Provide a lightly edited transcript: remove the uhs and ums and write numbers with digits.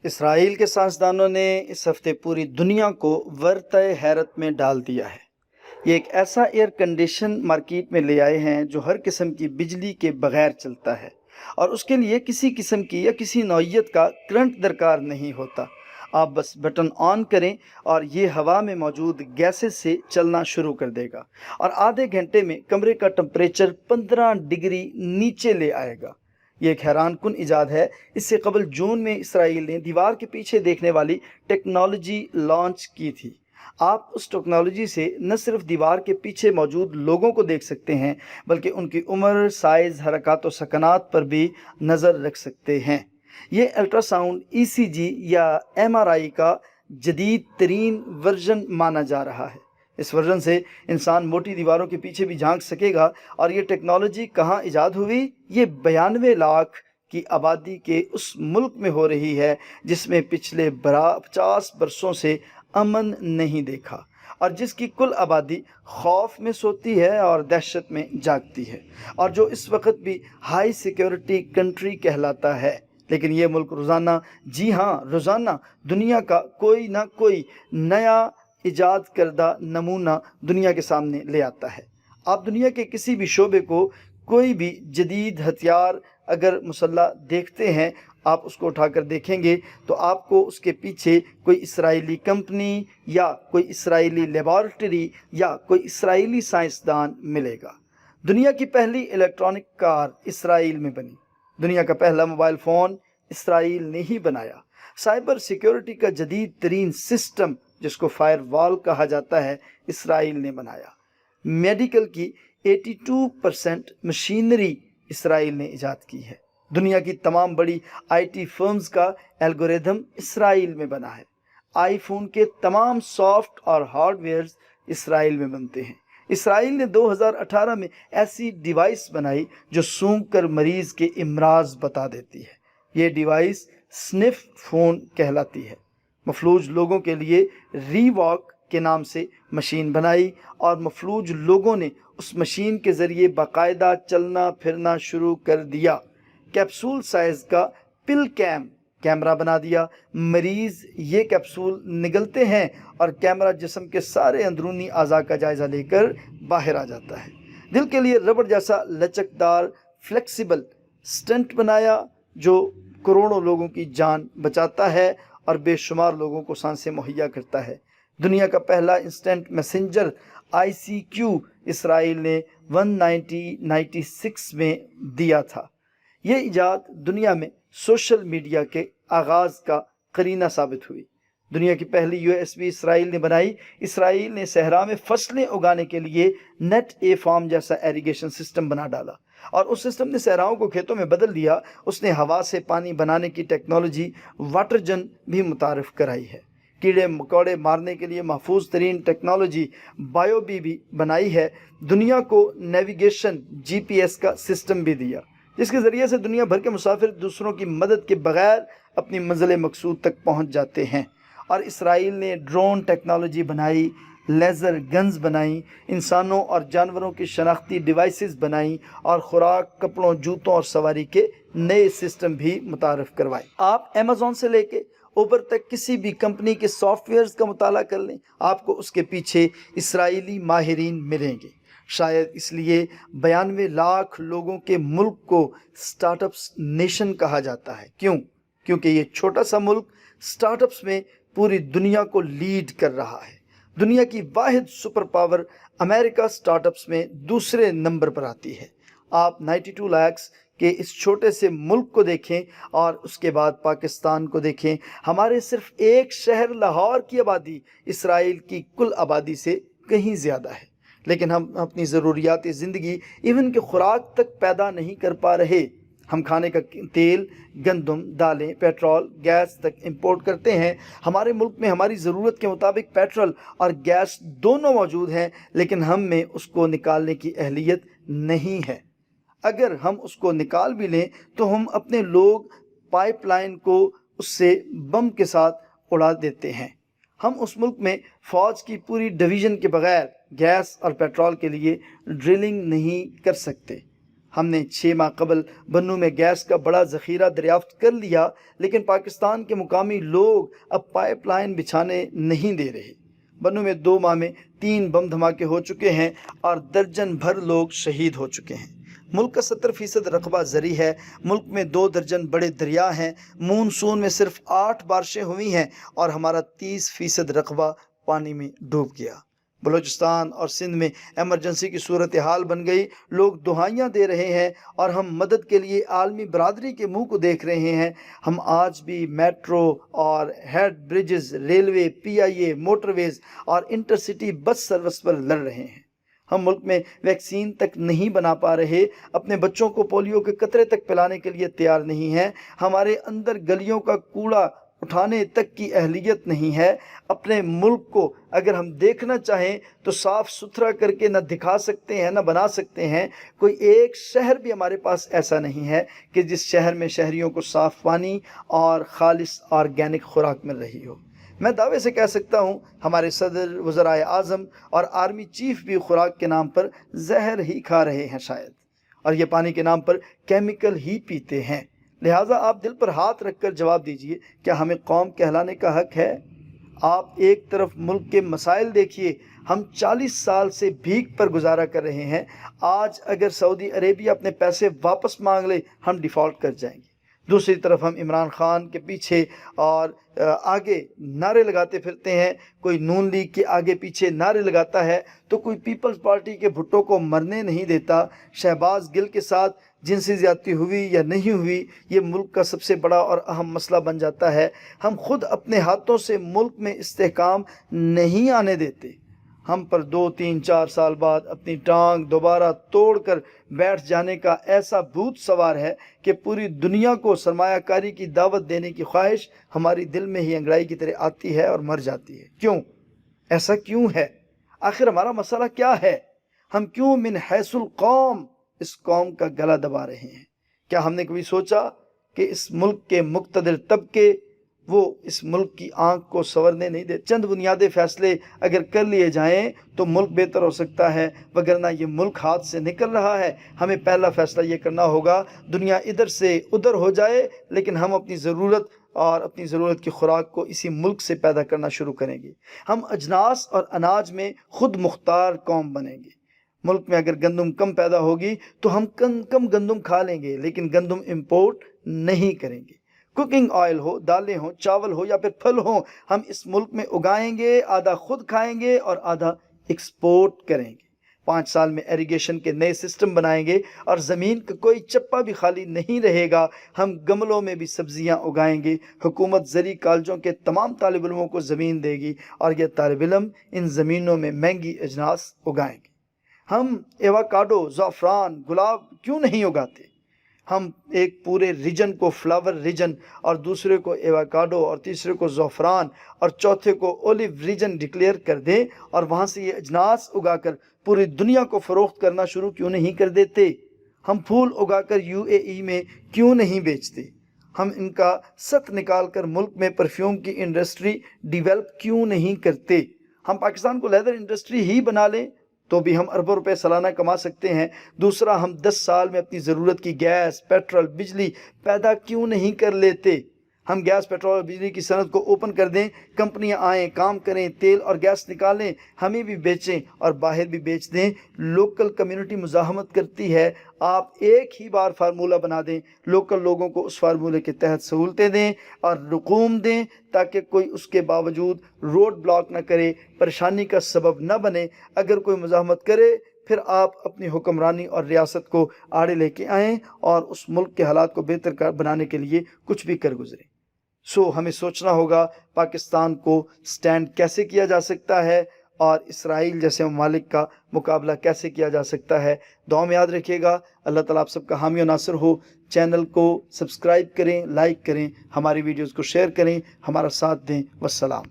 اسرائیل کے سائنسدانوں نے اس ہفتے پوری دنیا کو ورطۂ حیرت میں ڈال دیا ہے۔ یہ ایک ایسا ایئر کنڈیشن مارکیٹ میں لے آئے ہیں جو ہر قسم کی بجلی کے بغیر چلتا ہے، اور اس کے لیے کسی قسم کی یا کسی نوعیت کا کرنٹ درکار نہیں ہوتا۔ آپ بس بٹن آن کریں اور یہ ہوا میں موجود گیسز سے چلنا شروع کر دے گا، اور آدھے گھنٹے میں کمرے کا ٹمپریچر 15 ڈگری نیچے لے آئے گا۔ یہ ایک حیران کن ایجاد ہے۔ اس سے قبل جون میں اسرائیل نے دیوار کے پیچھے دیکھنے والی ٹیکنالوجی لانچ کی تھی۔ آپ اس ٹیکنالوجی سے نہ صرف دیوار کے پیچھے موجود لوگوں کو دیکھ سکتے ہیں، بلکہ ان کی عمر، سائز، حرکات و سکنات پر بھی نظر رکھ سکتے ہیں۔ یہ الٹرا ساؤنڈ ECG یا MRI کا جدید ترین ورژن مانا جا رہا ہے۔ اس ورژن سے انسان موٹی دیواروں کے پیچھے بھی جھانک سکے گا۔ اور یہ ٹیکنالوجی کہاں ایجاد ہوئی؟ یہ 92 لاکھ کی آبادی کے اس ملک میں ہو رہی ہے جس میں پچھلے 50 برسوں سے امن نہیں دیکھا، اور جس کی کل آبادی خوف میں سوتی ہے اور دہشت میں جاگتی ہے، اور جو اس وقت بھی ہائی سیکیورٹی کنٹری کہلاتا ہے۔ لیکن یہ ملک روزانہ، جی ہاں روزانہ، دنیا کا کوئی نہ کوئی نیا ایجاد کردہ نمونہ دنیا کے سامنے لے آتا ہے۔ آپ دنیا کے کسی بھی شعبے کو، کوئی بھی جدید ہتھیار اگر مسلح دیکھتے ہیں، آپ اس کو اٹھا کر دیکھیں گے تو آپ کو اس کے پیچھے کوئی اسرائیلی کمپنی یا کوئی اسرائیلی لیبارٹری یا کوئی اسرائیلی سائنسدان ملے گا۔ دنیا کی پہلی الیکٹرانک کار اسرائیل میں بنی۔ دنیا کا پہلا موبائل فون اسرائیل نے ہی بنایا۔ سائبر سیکیورٹی کا جدید ترین سسٹم، جس کو فائر وال کہا جاتا ہے، اسرائیل نے بنایا۔ میڈیکل کی 82% مشینری اسرائیل نے ایجاد کی ہے۔ دنیا کی تمام بڑی IT فرمز کا الگوریدم اسرائیل میں بنا ہے۔ آئی فون کے تمام سافٹ اور ہارڈ ویئرز اسرائیل میں بنتے ہیں۔ اسرائیل نے 2018 میں ایسی ڈیوائس بنائی جو سونگھ کر مریض کے امراض بتا دیتی ہے۔ یہ ڈیوائس سنف فون کہلاتی ہے۔ مفلوج لوگوں کے لیے ری واک کے نام سے مشین بنائی، اور مفلوج لوگوں نے اس مشین کے ذریعے باقاعدہ چلنا پھرنا شروع کر دیا۔ کیپسول سائز کا پل کیمرہ بنا دیا۔ مریض یہ کیپسول نگلتے ہیں اور کیمرہ جسم کے سارے اندرونی اعضاء کا جائزہ لے کر باہر آ جاتا ہے۔ دل کے لیے ربڑ جیسا لچکدار فلیکسیبل سٹنٹ بنایا جو کروڑوں لوگوں کی جان بچاتا ہے اور بے شمار لوگوں کو سانسیں مہیا کرتا ہے۔ دنیا کا پہلا انسٹنٹ میسنجر ICQ اسرائیل نے 1996 میں دیا تھا۔ یہ ایجاد دنیا میں سوشل میڈیا کے آغاز کا قرینہ ثابت ہوئی۔ دنیا کی پہلی USB اسرائیل نے بنائی۔ اسرائیل نے صحرا میں فصلیں اگانے کے لیے نیٹ اے فارم جیسا ایریگیشن سسٹم بنا ڈالا، اور اس سسٹم نے صحراؤں کو کھیتوں میں بدل دیا۔ اس نے ہوا سے پانی بنانے کی ٹیکنالوجی واٹر جن بھی متعارف کرائی ہے۔ کیڑے مکوڑے مارنے کے لیے محفوظ ترین ٹیکنالوجی بایو بھی بنائی ہے۔ دنیا کو نیویگیشن GPS کا سسٹم بھی دیا، جس کے ذریعے سے دنیا بھر کے مسافر دوسروں کی مدد کے بغیر اپنی منزل مقصود تک پہنچ جاتے ہیں۔ اور اسرائیل نے ڈرون ٹیکنالوجی بنائی، لیزر گنز بنائیں، انسانوں اور جانوروں کی شناختی ڈیوائسز بنائیں، اور خوراک، کپڑوں، جوتوں اور سواری کے نئے سسٹم بھی متعارف کروائے۔ آپ Amazon سے لے کے اوبر تک کسی بھی کمپنی کے سافٹ ویئرز کا مطالعہ کر لیں، آپ کو اس کے پیچھے اسرائیلی ماہرین ملیں گے۔ شاید اس لیے 92 لاکھ لوگوں کے ملک کو سٹارٹ اپس نیشن کہا جاتا ہے۔ کیونکہ یہ چھوٹا سا ملک سٹارٹ اپس میں پوری دنیا کو لیڈ کر رہا ہے۔ دنیا کی واحد سپر پاور امریکہ سٹارٹ اپس میں دوسرے نمبر پر آتی ہے۔ آپ 92 لاکھ کے اس چھوٹے سے ملک کو دیکھیں اور اس کے بعد پاکستان کو دیکھیں۔ ہمارے صرف ایک شہر لاہور کی آبادی اسرائیل کی کل آبادی سے کہیں زیادہ ہے، لیکن ہم اپنی ضروریات زندگی ایون کہ خوراک تک پیدا نہیں کر پا رہے۔ ہم کھانے کا تیل، گندم، دالیں، پیٹرول، گیس تک امپورٹ کرتے ہیں۔ ہمارے ملک میں ہماری ضرورت کے مطابق پیٹرول اور گیس دونوں موجود ہیں، لیکن ہم میں اس کو نکالنے کی اہلیت نہیں ہے۔ اگر ہم اس کو نکال بھی لیں تو ہم اپنے لوگ پائپ لائن کو اس سے بم کے ساتھ اڑا دیتے ہیں۔ ہم اس ملک میں فوج کی پوری ڈویژن کے بغیر گیس اور پیٹرول کے لیے ڈرلنگ نہیں کر سکتے۔ ہم نے 6 ماہ قبل بنو میں گیس کا بڑا ذخیرہ دریافت کر لیا، لیکن پاکستان کے مقامی لوگ اب پائپ لائن بچھانے نہیں دے رہے۔ بنو میں 2 ماہ میں 3 بم دھماکے ہو چکے ہیں اور درجن بھر لوگ شہید ہو چکے ہیں۔ ملک کا 70% رقبہ زرعی ہے۔ ملک میں 2 درجن بڑے دریا ہیں۔ مونسون میں صرف 8 بارشیں ہوئی ہیں اور ہمارا 30% رقبہ پانی میں ڈوب گیا۔ بلوچستان اور سندھ میں ایمرجنسی کی صورتحال بن گئی۔ لوگ دہائیاں دے رہے ہیں اور ہم مدد کے لیے عالمی برادری کے منہ کو دیکھ رہے ہیں۔ ہم آج بھی میٹرو اور head bridges, railway, PIA، motorways اور انٹرسٹی بس سروس پر لڑ رہے ہیں۔ ہم ملک میں ویکسین تک نہیں بنا پا رہے، اپنے بچوں کو پولیو کے قطرے تک پلانے کے لیے تیار نہیں ہیں۔ ہمارے اندر گلیوں کا کوڑا اٹھانے تک کی اہلیت نہیں ہے۔ اپنے ملک کو اگر ہم دیکھنا چاہیں تو صاف ستھرا کر کے نہ دکھا سکتے ہیں نہ بنا سکتے ہیں۔ کوئی ایک شہر بھی ہمارے پاس ایسا نہیں ہے کہ جس شہر میں شہریوں کو صاف پانی اور خالص آرگینک خوراک مل رہی ہو۔ میں دعوے سے کہہ سکتا ہوں ہمارے صدر، وزرائے اعظم اور آرمی چیف بھی خوراک کے نام پر زہر ہی کھا رہے ہیں شاید، اور یہ پانی کے نام پر کیمیکل ہی پیتے ہیں۔ لہٰذا آپ دل پر ہاتھ رکھ کر جواب دیجئے، کیا ہمیں قوم کہلانے کا حق ہے؟ آپ ایک طرف ملک کے مسائل دیکھیے، ہم 40 سال سے بھیک پر گزارا کر رہے ہیں۔ آج اگر سعودی عربیہ اپنے پیسے واپس مانگ لے ہم ڈیفالٹ کر جائیں گے۔ دوسری طرف ہم عمران خان کے پیچھے اور آگے نعرے لگاتے پھرتے ہیں۔ کوئی نون لیگ کے آگے پیچھے نعرے لگاتا ہے تو کوئی پیپلز پارٹی کے بھٹو کو مرنے نہیں دیتا۔ شہباز گل کے ساتھ جنسی زیادتی ہوئی یا نہیں ہوئی، یہ ملک کا سب سے بڑا اور اہم مسئلہ بن جاتا ہے۔ ہم خود اپنے ہاتھوں سے ملک میں استحکام نہیں آنے دیتے۔ ہم پر 2، 3، 4 سال بعد اپنی ٹانگ دوبارہ توڑ کر بیٹھ جانے کا ایسا بھوت سوار ہے کہ پوری دنیا کو سرمایہ کاری کی دعوت دینے کی خواہش ہماری دل میں ہی انگڑائی کی طرح آتی ہے اور مر جاتی ہے۔ کیوں؟ ایسا کیوں ہے؟ آخر ہمارا مسئلہ کیا ہے؟ ہم کیوں من حیث القوم اس قوم کا گلا دبا رہے ہیں؟ کیا ہم نے کبھی سوچا کہ اس ملک کے مقتدر طبقے وہ اس ملک کی آنکھ کو سنورنے نہیں دے؟ چند بنیادی فیصلے اگر کر لیے جائیں تو ملک بہتر ہو سکتا ہے، وگرنہ یہ ملک ہاتھ سے نکل رہا ہے۔ ہمیں پہلا فیصلہ یہ کرنا ہوگا، دنیا ادھر سے ادھر ہو جائے لیکن ہم اپنی ضرورت کی خوراک کو اسی ملک سے پیدا کرنا شروع کریں گے۔ ہم اجناس اور اناج میں خود مختار قوم بنیں گے۔ ملک میں اگر گندم کم پیدا ہوگی تو ہم کم گندم کھا لیں گے، لیکن گندم امپورٹ نہیں کریں گے۔ کوکنگ آئل ہو، دالیں ہوں، چاول ہو یا پھر پھل ہوں، ہم اس ملک میں اگائیں گے، آدھا خود کھائیں گے اور آدھا ایکسپورٹ کریں گے۔ 5 سال میں ایریگیشن کے نئے سسٹم بنائیں گے اور زمین کا کوئی چپا بھی خالی نہیں رہے گا۔ ہم گملوں میں بھی سبزیاں اگائیں گے۔ حکومت زرعی کالجوں کے تمام طالب علموں کو زمین دے گی اور یہ طالب علم ان زمینوں میں مہنگی اجناس اگائیں گے۔ ہم ایووکاڈو، زعفران، گلاب کیوں نہیں اگاتے؟ ہم ایک پورے ریجن کو فلاور ریجن اور دوسرے کو ایووکاڈو اور تیسرے کو زعفران اور چوتھے کو اولیو ریجن ڈکلیئر کر دیں اور وہاں سے یہ اجناس اگا کر پوری دنیا کو فروخت کرنا شروع کیوں نہیں کر دیتے؟ ہم پھول اگا کر UAE میں کیوں نہیں بیچتے؟ ہم ان کا ست نکال کر ملک میں پرفیوم کی انڈسٹری ڈیولپ کیوں نہیں کرتے؟ ہم پاکستان کو لیدر انڈسٹری ہی بنا لیں تو بھی ہم اربوں روپے سالانہ کما سکتے ہیں۔ دوسرا، ہم 10 سال میں اپنی ضرورت کی گیس، پیٹرول، بجلی پیدا کیوں نہیں کر لیتے؟ ہم گیس، پیٹرول اور بجلی کی صنعت کو اوپن کر دیں، کمپنیاں آئیں، کام کریں، تیل اور گیس نکالیں، ہمیں بھی بیچیں اور باہر بھی بیچ دیں۔ لوکل کمیونٹی مزاحمت کرتی ہے، آپ ایک ہی بار فارمولہ بنا دیں، لوکل لوگوں کو اس فارمولے کے تحت سہولتیں دیں اور رقوم دیں تاکہ کوئی اس کے باوجود روڈ بلاک نہ کرے، پریشانی کا سبب نہ بنے۔ اگر کوئی مزاحمت کرے پھر آپ اپنی حکمرانی اور ریاست کو آڑے لے کے آئیں اور اس ملک کے حالات کو بہتر بنانے کے لیے کچھ بھی کر گزریں۔ ہمیں سوچنا ہوگا پاکستان کو سٹینڈ کیسے کیا جا سکتا ہے اور اسرائیل جیسے ممالک کا مقابلہ کیسے کیا جا سکتا ہے۔ دعا میں یاد رکھیے گا۔ اللہ تعالیٰ آپ سب کا حامی و ناصر ہو۔ چینل کو سبسکرائب کریں، لائک کریں، ہماری ویڈیوز کو شیئر کریں، ہمارا ساتھ دیں۔ والسلام۔